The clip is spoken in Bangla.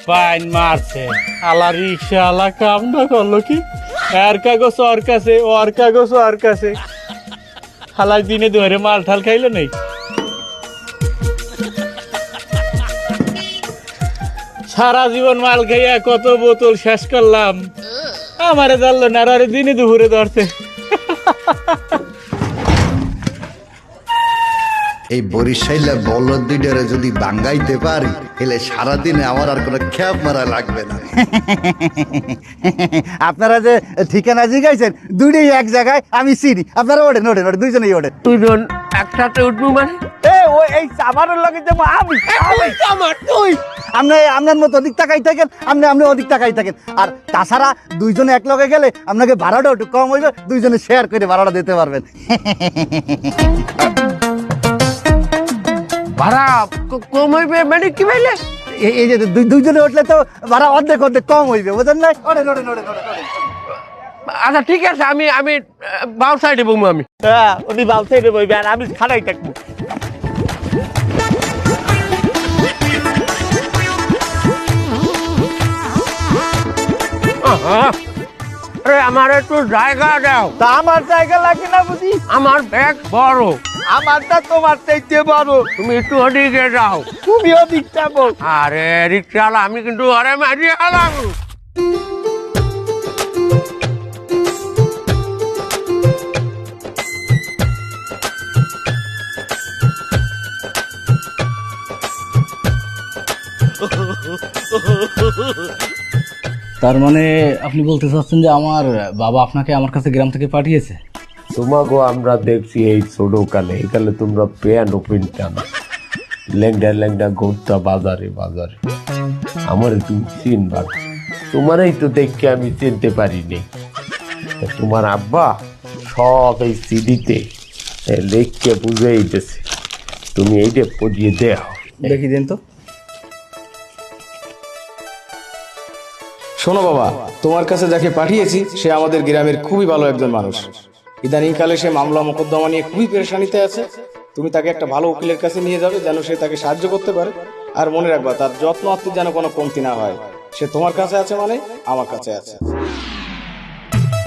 ফাইন মারছে। আলা রিক্সা আলা কাম না করলো কি, এর কাগজ ওর কাছে, ওর কাগজ ওর কাছে। হালাই দিনে ধরে মাল ঠাল খাইলো নেই। সারা জীবন মাল খাইয়া কত বোতল শেষ করলাম, আমারে জানলো না, আর দিনে দুপুরে ধরছে। এই বরিশাইলা বলদ দুইটারে যদি বাঙ্গাইতে পারি তাহলে সারাদিনে আমার আর কোনো খ্যাপ মারা লাগবে না। আপনারা যে ঠিকানা জিগাইছেন দুইটাই এক জায়গায়, আমি চিনি। আপনারা ওঠেন ওঠেন ওঠেন, দুইজনেই ওঠেন। দুজন একসাথে উঠবো মানে? এই সামারের লগে যাবো আমি। তুই আপনার মতো ওদিক তাকাই থাকেন, আপনি ওদিক তাকাই থাকেন। আর তাছাড়া দুইজনে এক লগে গেলে আপনাকে ভাড়াটা একটু কম হইবে, দুইজনে শেয়ার করে ভাড়াটা দিতে পারবেন। ভাড়া কম হইবে মানে কি ভাইলে? এই যে দুইজনে উঠলে তো ভাড়া অর্ধেক অর্ধেক কম হইবে, বুঝেন না? ওঠেন ওঠেন ওঠেন ওঠেন। আচ্ছা ঠিক আছে, আমি বাউ সাইডে বমু। আমি হ্যাঁ, উনি বালসাই দেবো, আর আমি খাড়াই থাকবো। আরে আমার একটু জায়গা দাও। তা আমার জায়গা লাগে না বুঝি? আমার ব্যাগ বড়, আমারটা তোমার চাইতে বড়। তুমি একটু ওদিকে যাও। তুমি ওদিক যাবো। আরে রিক্সাওয়ালা, আমি কিন্তু আরে মারিয়ে গেলাম। তার মানে আপনি বলতে চাচ্ছেন যে আমার বাবা আপনাকে আমার কাছে গ্রাম থেকে পাঠিয়েছে? তোমাকে আমরা দেখছি এই ছোট কালে, এখানে তোমরা প্যান্ট ওপেনটা না, ল্যাংডা ল্যাংডা ঘুরতা বাজারে বাজারে। আমার তুমি চিনবা, তোমারই তো দেখে আমি চিনতে পারিনি। তোমার আব্বা সব এই সিডিতে লেখকে বুঝে দিতেছে, তুমি এইটা পড়িয়ে দেও। দেখি দিন তো। শোনো বাবা, তোমার কাছে যাকে পাঠিয়েছি সে আমাদের গ্রামের খুবই ভালো একজন মানুষ। ইদানিংকালে সে মামলা মোকদ্দমা নিয়ে খুবই পেরেশানিতে আছে। তুমি তাকে একটা ভালো উকিলের কাছে নিয়ে যাবে, যেন সে তাকে সাহায্য করতে পারে। আর মনে রাখবা, তার যত্ন আত্মীর যেন কোনো কমতি না হয়। সে তোমার কাছে আছে মানে আমার কাছে আছে।